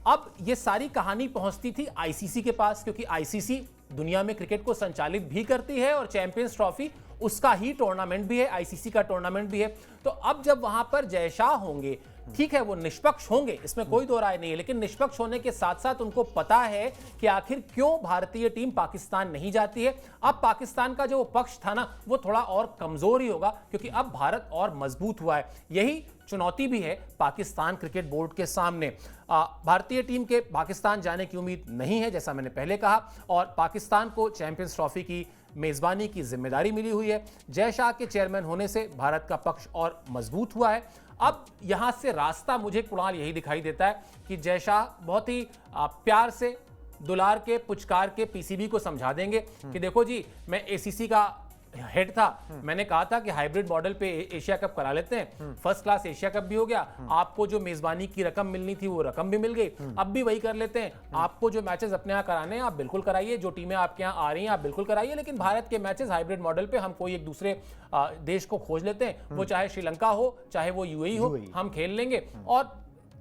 अब ये सारी कहानी पहुंचती थी आईसीसी के पास, क्योंकि आईसीसी दुनिया में क्रिकेट को संचालित भी करती है और चैंपियंस ट्रॉफी उसका ही टूर्नामेंट भी है, आईसीसी का टूर्नामेंट भी है। तो अब जब वहां पर जय शाह होंगे, ठीक है वो निष्पक्ष होंगे, इसमें कोई दो राय नहीं है, लेकिन निष्पक्ष होने के साथ साथ उनको पता है कि आखिर क्यों भारतीय टीम पाकिस्तान नहीं जाती है। अब पाकिस्तान का जो पक्ष था ना, वो थोड़ा और कमजोर ही होगा, क्योंकि अब भारत और मजबूत हुआ है। यही चुनौती भी है पाकिस्तान क्रिकेट बोर्ड के सामने। भारतीय टीम के पाकिस्तान जाने की उम्मीद नहीं है, जैसा मैंने पहले कहा, और पाकिस्तान को चैंपियंस ट्रॉफी की मेजबानी की जिम्मेदारी मिली हुई है। जय शाह के चेयरमैन होने से भारत का पक्ष और मजबूत हुआ है। अब यहां से रास्ता मुझे कुणाल यही दिखाई देता है कि जय शाह बहुत ही प्यार से, दुलार के, पुचकार के पीसीबी को समझा देंगे कि देखो जी, मैं एसीसी का हेड था, मैंने कहा था कि हाइब्रिड मॉडल पे एशिया कप करा लेते हैं, फर्स्ट क्लास एशिया कप भी हो गया, आपको जो मेजबानी की रकम मिलनी थी वो रकम भी मिल गई, अब भी वही कर लेते हैं। आपको जो मैचेस अपने यहाँ कराने हैं आप बिल्कुल कराइए, जो टीमें आपके यहाँ आ रही हैं आप बिल्कुल कराइए, लेकिन भारत के मैचेस हाइब्रिड मॉडल पे हम कोई एक दूसरे देश को खोज लेते हैं, वो चाहे श्रीलंका हो चाहे वो यूएई हो, हम खेल लेंगे और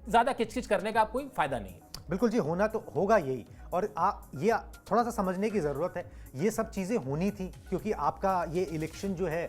ज्यादा किचकिच करने का कोई फायदा नहीं है। बिल्कुल जी, होना तो होगा यही। और ये थोड़ा सा समझने की ज़रूरत है, ये सब चीज़ें होनी थी क्योंकि आपका ये इलेक्शन जो है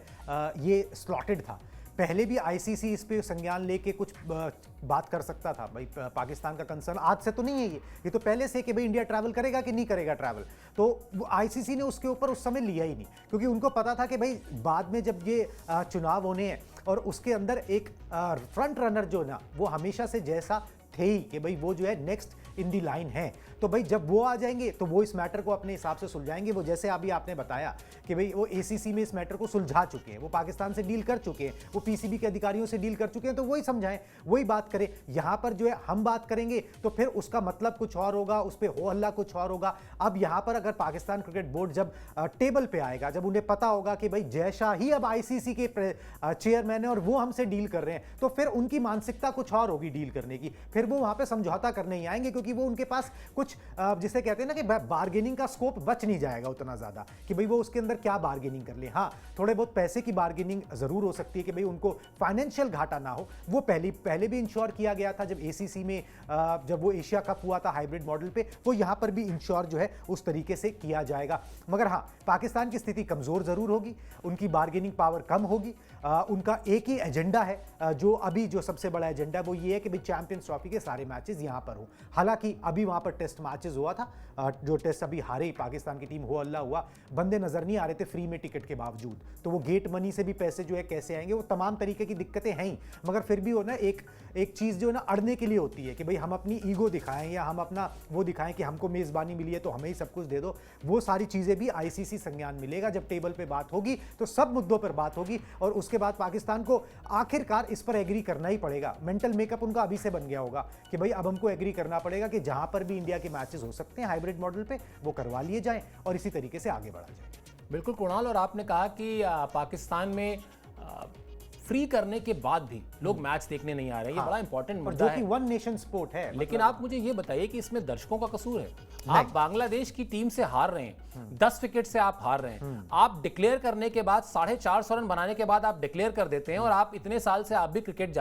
ये स्लॉटेड था। पहले भी आईसीसी इस पे संज्ञान लेके कुछ बात कर सकता था। भाई पाकिस्तान का कंसर्न आज से तो नहीं है, ये तो पहले से कि भाई इंडिया ट्रैवल करेगा कि नहीं करेगा ट्रैवल। तो आईसीसी ने उसके ऊपर उस समय लिया ही नहीं, क्योंकि उनको पता था कि भाई बाद में जब ये चुनाव होने हैं और उसके अंदर एक फ्रंट रनर जो ना, वो हमेशा से जैसा थे ही कि भाई वो जो है नेक्स्ट इन दी लाइन है। तो भाई जब वो आ जाएंगे तो वो इस मैटर को अपने हिसाब से सुलझाएंगे। वो जैसे अभी आपने बताया कि भाई वो एसीसी में इस मैटर को सुलझा चुके हैं, वो पाकिस्तान से डील कर चुके हैं, वो पीसीबी के अधिकारियों से डील कर चुके हैं, तो वही समझाएं, वही बात करें। यहाँ पर जो है हम बात करेंगे तो फिर उसका मतलब कुछ और होगा, उस पर हो हल्ला कुछ और होगा। अब यहाँ पर अगर पाकिस्तान क्रिकेट बोर्ड जब टेबल पे आएगा, जब उन्हें पता होगा कि भाई जय शाह ही अब आईसीसी के चेयरमैन है और वो हमसे डील कर रहे हैं, तो फिर उनकी मानसिकता कुछ और होगी डील करने की। फिर वो वहाँ पे समझौता करने ही आएंगे, क्योंकि वो उनके पास कुछ जिसे कहते हैं ना कि बार्गेनिंग का स्कोप बच नहीं जाएगा उतना ज्यादा कि भाई वो उसके अंदर क्या बार्गेनिंग कर ले। हाँ, थोड़े बहुत पैसे की बार्गेनिंग जरूर हो सकती है कि भाई उनको फाइनेंशियल घाटा ना हो। वो पहले भी इंश्योर किया गया था जब एसीसी में जब वो एशिया कप हुआ था हाइब्रिड मॉडल पे, वो यहाँ पर भी इंश्योर जो है उस तरीके से किया जाएगा। मगर हाँ, पाकिस्तान की स्थिति कमजोर जरूर होगी, उनकी बार्गेनिंग पावर कम होगी। उनका एक ही एजेंडा है, जो अभी जो सबसे बड़ा एजेंडा है वो ये है कि भाई चैंपियंस ट्रॉफी के के सारे मैचेस यहाँ पर हों। हालांकि अभी वहाँ पर टेस्ट मैचेस हुआ था, जो टेस्ट अभी हारे पाकिस्तान की टीम, हो अल्लाह हुआ, बंदे नजर नहीं आ रहे थे फ्री में टिकट के बावजूद, तो वो गेट मनी से भी पैसे जो है कैसे आएंगे, वो तमाम तरीके की दिक्कतें हैं ही। मगर फिर भी हो ना, एक चीज़ जो है ना अड़ने के लिए होती है कि भाई हम अपनी ईगो दिखाएं या हम अपना वो दिखाएं कि हमको मेज़बानी मिली है तो हमें ही सब कुछ दे दो। वो सारी चीज़ें भी आईसीसी संज्ञान मिलेगा जब टेबल पे बात होगी, तो सब मुद्दों पर बात होगी और उसके बाद पाकिस्तान को आखिरकार इस पर एग्री करना ही पड़ेगा। मेंटल मेकअप उनका अभी से बन गया होगा कि भाई अब हमको एग्री करना पड़ेगा कि जहां पर भी इंडिया के मैचेस हो सकते हैं हाइब्रिड मॉडल पे, वो करवा लिए जाएं और इसी तरीके से आगे बढ़ा जाए। बिल्कुल कुणाल, और आपने कहा कि पाकिस्तान में फ्री करने के बाद भी लोग मैच देखने नहीं आ रहे, ये बड़ा इंपॉर्टेंट मुद्दा है, जो कि वन नेशन स्पोर्ट है। लेकिन आप मुझे ये बताइए कि इसमें दर्शकों का कसूर है। आप बांग्लादेश की टीम से हार रहे हैं, 10 विकेट से आप हार रहे हैं, आप डिक्लेयर करने के बाद 450 रन बनाने के बाद आप डिक्लेयर कर देते हैं, और आप इतने साल से आप भी क्रिकेट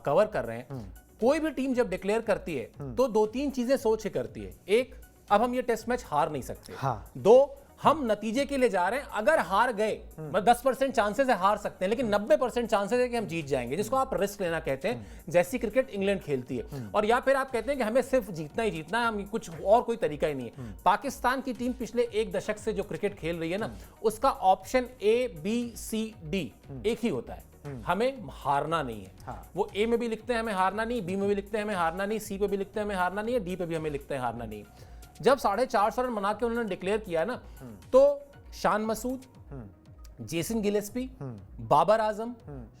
कवर कर रहे हैं। कोई भी टीम जब डिक्लेयर करती है तो 2-3 चीजें सोच के करती है। एक, अब हम ये टेस्ट मैच हार नहीं सकते। हाँ। 2, हम नतीजे के लिए जा रहे हैं, अगर हार गए मतलब 10% चांसेस है हार सकते हैं, लेकिन 90% चांसेस है कि हम जीत जाएंगे, जिसको आप रिस्क लेना कहते हैं, जैसी क्रिकेट इंग्लैंड खेलती है। और या फिर आप कहते हैं कि हमें सिर्फ जीतना ही जीतना है, हम कुछ और कोई तरीका ही नहीं है। पाकिस्तान की टीम पिछले 1 दशक से जो क्रिकेट खेल रही है ना, उसका ऑप्शन ABCD एक ही होता है, हमें हारना नहीं है। हाँ। वो ए में भी लिखते हैं हमें हारना नहीं, बी में भी लिखते हैं हमें हारना नहीं, सी पे भी लिखते हैं हमें हारना नहीं है, डी पे भी हमें लिखते हैं हारना नहीं। जब 450 रन बना के उन्होंने डिक्लेयर किया ना, तो शान मसूद, जेसन गिलेस्पी, बाबर आजम,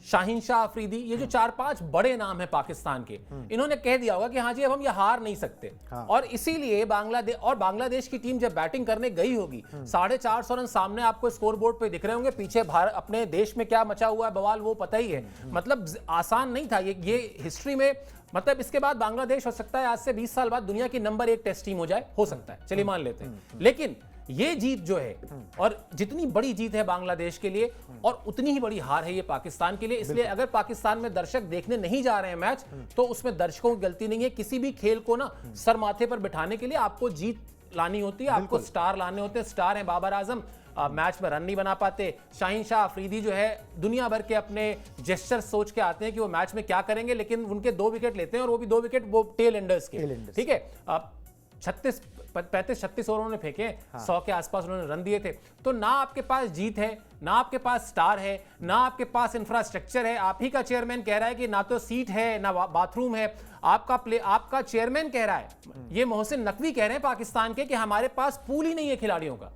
शाहीन शाह अफरीदी, ये जो 4-5 बड़े नाम हैं पाकिस्तान के, इन्होंने कह दिया होगा कि हाँ जी अब हम ये हार नहीं सकते। हाँ। और इसीलिए बांग्लादेश की टीम जब बैटिंग करने गई होगी, 450 रन सामने आपको स्कोर बोर्ड पे दिख रहे होंगे, पीछे भारत अपने देश में क्या मचा हुआ है बवाल वो पता ही है। मतलब आसान नहीं था ये हिस्ट्री में। मतलब इसके बाद बांग्लादेश हो सकता है आज से 20 साल बाद दुनिया की नंबर 1 टेस्ट टीम हो जाए, हो सकता है, चलिए मान लेते हैं। लेकिन ये जीत जो है, और जितनी बड़ी जीत है बांग्लादेश के लिए, और उतनी ही बड़ी हार है ये पाकिस्तान के लिए। इसलिए अगर पाकिस्तान में दर्शक देखने नहीं जा रहे हैं मैच, तो उसमें दर्शकों की गलती नहीं है। किसी भी खेल को ना सर माथे पर बिठाने के लिए आपको जीत लानी होती है, आपको स्टार लाने होते हैं। स्टार हैं बाबर आजम, मैच में रन नहीं बना पाते। शाहीन शाह अफरीदी जो है दुनिया भर के अपने जेस्चर सोच के आते हैं कि वो मैच में क्या करेंगे, लेकिन उनके 2 विकेट लेते हैं, और वो भी 2 विकेट वो टेल एंडर्स के, ठीक है। 35-36 ओवर उन्होंने फेंके, 100 के आसपास उन्होंने रन दिए थे। तो ना आपके पास जीत है, ना आपके पास स्टार है, ना आपके पास इंफ्रास्ट्रक्चर है। आप ही का चेयरमैन कह रहा है कि ना तो सीट है ना बाथरूम है। आपका चेयरमैन कह रहा है, ये मोहसिन नकवी कह रहे हैं पाकिस्तान के, कि हमारे पास पूल ही नहीं है खिलाड़ियों का।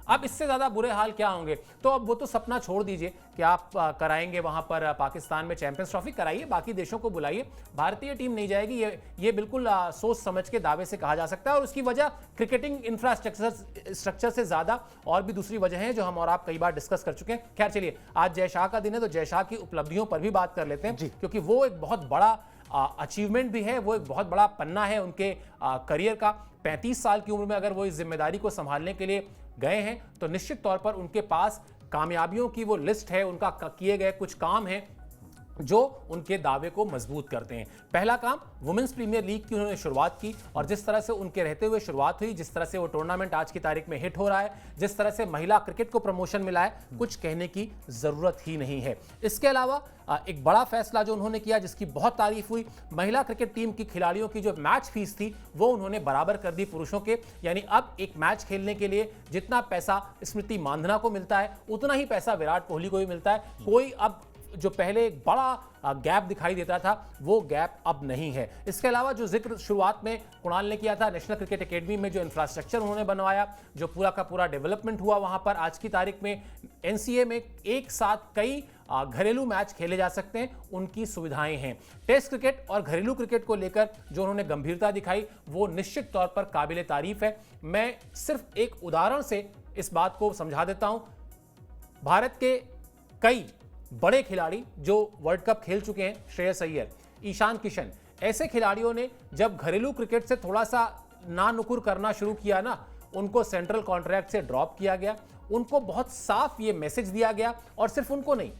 अब इससे ज्यादा बुरे हाल क्या होंगे। तो अब वो तो सपना छोड़ दीजिए कि आप कराएंगे वहां पर पाकिस्तान में चैंपियंस ट्रॉफी, कराइए, बाकी देशों को बुलाइए, भारतीय टीम नहीं जाएगी। ये बिल्कुल सोच समझ के दावे से कहा जा सकता है। और उसकी वजह क्रिकेटिंग इंफ्रास्ट्रक्चर से ज्यादा और भी दूसरी वजह है जो हम और आप कई बार डिस्कस कर चुके हैं। खैर चलिए, आज जय शाह का दिन है, तो जय शाह की उपलब्धियों पर भी बात कर लेते हैं, क्योंकि वो एक बहुत बड़ा अचीवमेंट भी है, वो एक बहुत बड़ा पन्ना है उनके करियर का। 35 साल की उम्र में अगर वो इस जिम्मेदारी को संभालने के लिए गए हैं, तो निश्चित तौर पर उनके पास कामयाबियों की वो लिस्ट है, उनका किए गए कुछ काम हैं जो उनके दावे को मजबूत करते हैं। पहला काम, वुमेन्स प्रीमियर लीग की उन्होंने शुरुआत की, और जिस तरह से उनके रहते हुए शुरुआत हुई, जिस तरह से वो टूर्नामेंट आज की तारीख में हिट हो रहा है, जिस तरह से महिला क्रिकेट को प्रमोशन मिला है, कुछ कहने की जरूरत ही नहीं है। इसके अलावा एक बड़ा फैसला जो उन्होंने किया, जिसकी बहुत तारीफ हुई, महिला क्रिकेट टीम की खिलाड़ियों की जो मैच फीस थी वो उन्होंने बराबर कर दी पुरुषों के। यानी अब एक मैच खेलने के लिए जितना पैसा स्मृति मांधना को मिलता है, उतना ही पैसा विराट कोहली को भी मिलता है। कोई अब जो पहले एक बड़ा गैप दिखाई देता था, वो गैप अब नहीं है। इसके अलावा जो जिक्र शुरुआत में कुणाल ने किया था, नेशनल क्रिकेट एकेडमी में जो इंफ्रास्ट्रक्चर उन्होंने बनवाया, जो पूरा का पूरा डेवलपमेंट हुआ वहां पर, आज की तारीख में एनसीए में एक साथ कई घरेलू मैच खेले जा सकते हैं, उनकी सुविधाएं हैं। टेस्ट क्रिकेट और घरेलू क्रिकेट को लेकर जो उन्होंने गंभीरता दिखाई, वो निश्चित तौर पर काबिले तारीफ है। मैं सिर्फ एक उदाहरण से इस बात को समझा देता हूं। भारत के कई बड़े खिलाड़ी जो वर्ल्ड कप खेल चुके हैं, श्रेयस अय्यर, ईशान किशन, ऐसे खिलाड़ियों ने जब घरेलू क्रिकेट से थोड़ा सा नानुकुर करना शुरू किया ना, उनको सेंट्रल कॉन्ट्रैक्ट से ड्रॉप किया गया। उनको बहुत साफ ये मैसेज दिया गया, और सिर्फ उनको नहीं,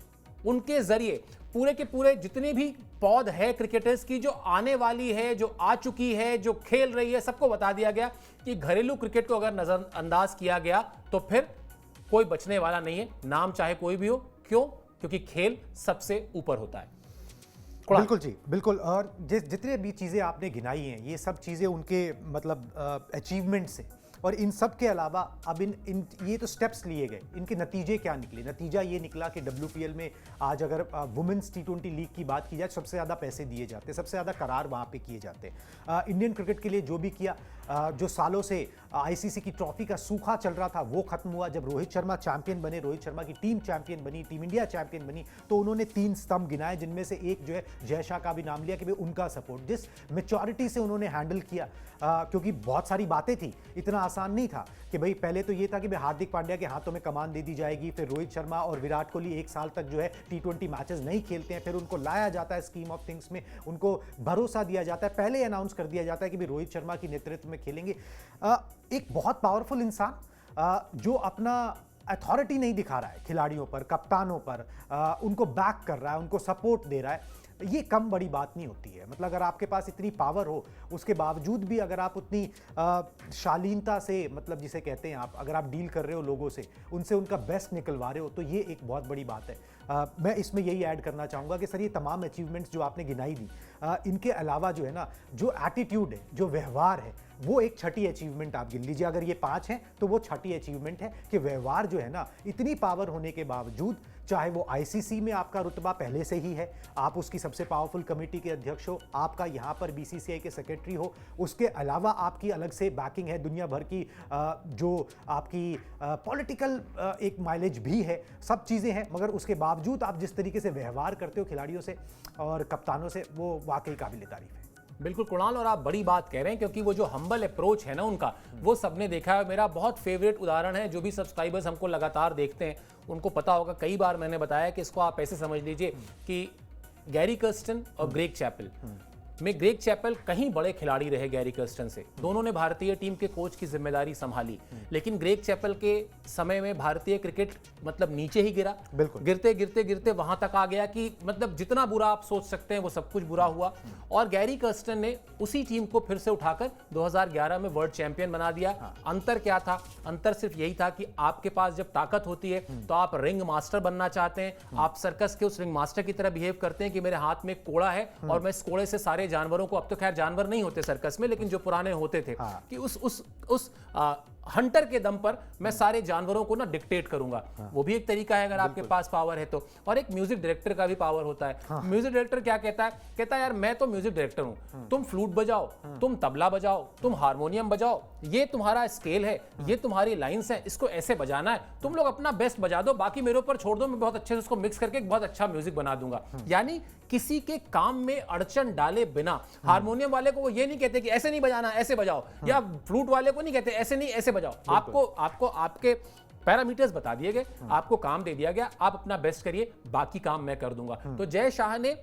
उनके जरिए पूरे के पूरे जितने भी पौध है क्रिकेटर्स की, जो आने वाली है, जो आ चुकी है, जो खेल रही है, सबको बता दिया गया कि घरेलू क्रिकेट को अगर नजरअंदाज किया गया तो फिर कोई बचने वाला नहीं है, नाम चाहे कोई भी हो। क्यों? क्योंकि खेल सबसे ऊपर होता है। बिल्कुल जी, बिल्कुल। और जितने भी चीज़ें आपने गिनाई हैं, ये सब चीज़ें उनके मतलब अचीवमेंट्स हैं। और इन सब के अलावा अब इन ये तो स्टेप्स लिए गए, इनके नतीजे क्या निकले? नतीजा ये निकला कि WPL में आज अगर वुमेन्स T20 लीग की बात की जाए, सबसे ज़्यादा पैसे दिए जाते हैं, सबसे ज़्यादा करार वहाँ पे किए जाते हैं। इंडियन क्रिकेट के लिए जो भी किया, जो सालों से ICC की ट्रॉफी का सूखा चल रहा था, वो खत्म हुआ। जब रोहित शर्मा चैंपियन बने, रोहित शर्मा की टीम चैंपियन बनी, टीम इंडिया चैंपियन बनी, तो उन्होंने 3 स्तंभ गिनाए, जिनमें से एक जो है जय शाह का भी नाम लिया कि भाई उनका सपोर्ट, जिस मैच्योरिटी से उन्होंने हैंडल किया, क्योंकि बहुत सारी बातें थी, इतना आसान नहीं था कि भाई पहले तो ये था कि भाई हार्दिक पांड्या के हाथों में कमान दे दी जाएगी, फिर रोहित शर्मा और विराट कोहली 1 साल तक जो है T20 मैचेस नहीं खेलते हैं, फिर उनको लाया जाता है स्कीम ऑफ थिंग्स में, उनको भरोसा दिया जाता है, पहले अनाउंस कर दिया जाता है कि भाई रोहित शर्मा की नेतृत्व में खेलेंगे। एक बहुत पावरफुल इंसान जो अपना अथॉरिटी नहीं दिखा रहा है खिलाड़ियों पर, कप्तानों पर, उनको बैक कर रहा है, उनको सपोर्ट दे रहा है, ये कम बड़ी बात नहीं होती है। मतलब अगर आपके पास इतनी पावर हो, उसके बावजूद भी अगर आप उतनी शालीनता से, मतलब जिसे कहते हैं आप, अगर आप डील कर रहे हो लोगों से, उनसे उनका बेस्ट निकलवा रहे हो, तो ये एक बहुत बड़ी बात है। मैं इसमें यही ऐड करना चाहूँगा कि सर ये तमाम अचीवमेंट्स जो आपने गिनाई दी, इनके अलावा जो है ना, जो एटीट्यूड है, जो व्यवहार है, वो एक छठी अचीवमेंट आप गिन लीजिए। अगर ये 5 हैं तो वो छठी अचीवमेंट है कि व्यवहार जो है ना, इतनी पावर होने के बावजूद, चाहे वो ICC में आपका रुतबा पहले से ही है, आप उसकी सबसे पावरफुल कमेटी के अध्यक्ष हो, आपका यहाँ पर BCCI के सेक्रेटरी हो, उसके अलावा आपकी अलग से बैकिंग है दुनिया भर की, जो आपकी पॉलिटिकल एक माइलेज भी है, सब चीज़ें हैं, मगर उसके बावजूद आप जिस तरीके से व्यवहार करते हो खिलाड़ियों से और कप्तानों से, वो वाकई काबिल तारीफ है। बिल्कुल कुणाल, और आप बड़ी बात कह रहे हैं, क्योंकि वो जो हम्बल अप्रोच है ना उनका, वो सबने देखा है। मेरा बहुत फेवरेट उदाहरण है, जो भी सब्सक्राइबर्स हमको लगातार देखते हैं उनको पता होगा, कई बार मैंने बताया कि इसको आप ऐसे समझ लीजिए कि गैरी कर्स्टन और ग्रेग चैपल में, ग्रेग चैपल कहीं बड़े खिलाड़ी रहे गैरी कर्स्टन से, दोनों ने भारतीय टीम के कोच की जिम्मेदारी संभाली, लेकिन ग्रेग चैपल के समय में भारतीय क्रिकेट मतलब नीचे ही गिरा, बिल्कुल गिरते गिरते गिरते वहां तक आ गया कि मतलब जितना बुरा आप सोच सकते हैं वो सब कुछ बुरा हुआ। और गैरी कर्स्टन ने उसी टीम को फिर से उठाकर 2011 में वर्ल्ड चैंपियन बना दिया। अंतर क्या था? अंतर सिर्फ यही था कि आपके पास जब ताकत होती है तो आप रिंग मास्टर बनना चाहते हैं, आप सर्कस के उस रिंग मास्टर की तरह बिहेव करते हैं कि मेरे हाथ में कोड़ा है और मैं इस कोड़े से सारे जानवरों को, अब तो खैर जानवर नहीं होते सर्कस में, लेकिन जो पुराने होते थे, कि उस हंटर के दम पर मैं सारे जानवरों को ना डिक्टेट करूंगा। वो भी एक तरीका है अगर आपके पास पावर है तो। और एक म्यूजिक डायरेक्टर का भी पावर होता है। म्यूजिक डायरेक्टर क्या कहता है? कहता है यार मैं तो म्यूजिक डायरेक्टर हूं, तुम फ्लूट बजाओ, तुम तबला बजाओ, तुम हारमोनियम बजाओ, ये तुम्हारा स्केल है, ये तुम्हारी लाइंस है, इसको ऐसे बजाना है, तुम लोग अपना बेस्ट बजा दो, बाकी मेरे ऊपर छोड़ दो, मैं बहुत अच्छे से उसको मिक्स करके एक बहुत अच्छा म्यूजिक बना दूंगा। यानी किसी के काम में अड़चन डाले बिना। हारमोनियम वाले को वो ये नहीं कहते कि ऐसे नहीं बजाना, ऐसे बजाओ, या फ्लूट वाले को नहीं कहते ऐसे नहीं ऐसे बजाओ। आपको आपके पैरामीटर्स बता दिए गए, आपको काम दे दिया गया, आप अपना बेस्ट करिए, बाकी काम मैं कर दूंगा। तो जय शाह ने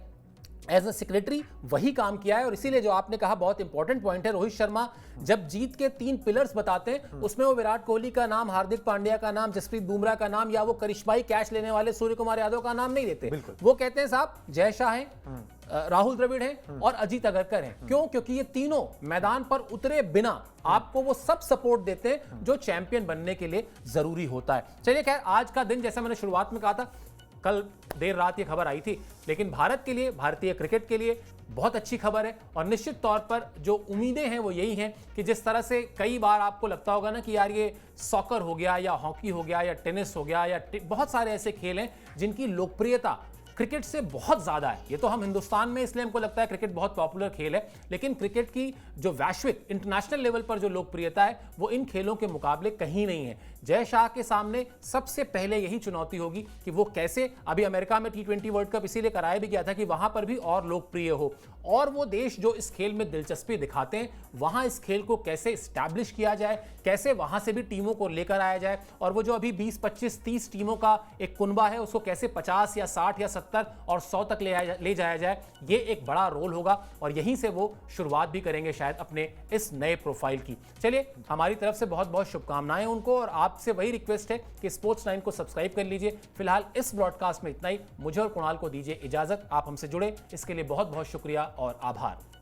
एज अ सेक्रेटरी वही काम किया है। और इसीलिए जो आपने कहा बहुत इंपॉर्टेंट पॉइंट है, रोहित शर्मा जब जीत के 3 पिलर्स बताते हैं, उसमें वो विराट कोहली का नाम, हार्दिक पांड्या का नाम, जसप्रीत बुमराह का नाम, या वो करिश्माई कैच लेने वाले सूर्य कुमार यादव का नाम नहीं देते। वो कहते हैं साहब जय शाह हैं, राहुल द्रविड़ हैं और अजीत अगरकर हैं। क्यों? क्योंकि ये तीनों मैदान पर उतरे बिना आपको वो सब सपोर्ट देते हैं जो चैंपियन बनने के लिए जरूरी होता है। चलिए खैर, आज का दिन जैसा मैंने शुरुआत में कहा था, कल देर रात ये खबर आई थी, लेकिन भारत के लिए, भारतीय क्रिकेट के लिए बहुत अच्छी खबर है। और निश्चित तौर पर जो उम्मीदें हैं वो यही हैं कि जिस तरह से कई बार आपको लगता होगा ना कि यार ये सॉकर हो गया या हॉकी हो गया या टेनिस हो गया या बहुत सारे ऐसे खेल हैं जिनकी लोकप्रियता क्रिकेट से बहुत ज्यादा है। ये तो हम हिंदुस्तान में इसलिए हमको लगता है क्रिकेट बहुत पॉपुलर खेल है, लेकिन क्रिकेट की जो वैश्विक इंटरनेशनल लेवल पर जो लोकप्रियता है वो इन खेलों के मुकाबले कहीं नहीं है। जय शाह के सामने सबसे पहले यही चुनौती होगी कि वो कैसे, अभी अमेरिका में T20 वर्ल्ड कप इसीलिए कराया भी गया था कि वहां पर भी और लोकप्रिय हो, और वो देश जो इस खेल में दिलचस्पी दिखाते हैं वहां इस खेल को कैसे स्टैब्लिश किया जाए, कैसे वहां से भी टीमों को लेकर आया जाए, और वो जो अभी 20, 25, 30 टीमों का एक कुनबा है उसको कैसे 50 या 60 या 70 और 100 तक ले जाया जाए, ये एक बड़ा रोल होगा। और यहीं से वो शुरुआत भी करेंगे शायद अपने इस नए प्रोफाइल की। चलिए, हमारी तरफ से बहुत बहुत शुभकामनाएं उनको, और आपसे वही रिक्वेस्ट है कि स्पोर्ट्स 9 को सब्सक्राइब कर लीजिए। फिलहाल इस ब्रॉडकास्ट में इतना ही। मुझे और कुणाल को दीजिए इजाजत। आप हमसे जुड़े इसके लिए बहुत बहुत शुक्रिया और आभार।